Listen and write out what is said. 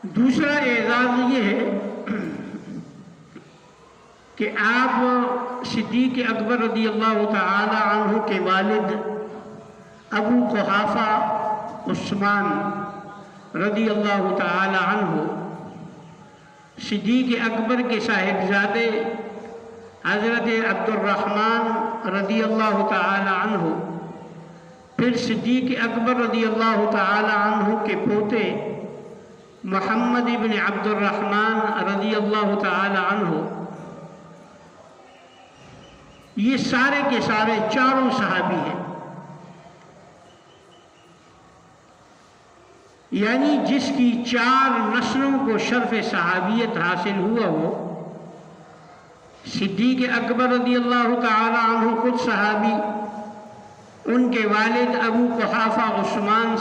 دوسرا اعزاز یہ ہے کہ آپ صدیق اکبر رضی اللہ تعالی عنہ کے والد ابو قحافہ عثمان رضی اللہ تعالی عنہ صدیق اکبر کے صاحبزادے حضرت عبد الرحمن رضی اللہ تعالی عنہ، پھر صدیق اکبر رضی اللہ تعالی عنہ کے پوتے محمد ابن عبد الرحمن رضی اللہ تعالی عنہ، یہ سارے کے سارے چاروں صحابی ہیں۔ یعنی جس کی 4 نسلوں کو شرف صحابیت حاصل ہوا ہو، صدیق اکبر رضی اللہ تعالی عنہ خود صحابی، ان کے والد ابو قحافہ عثمان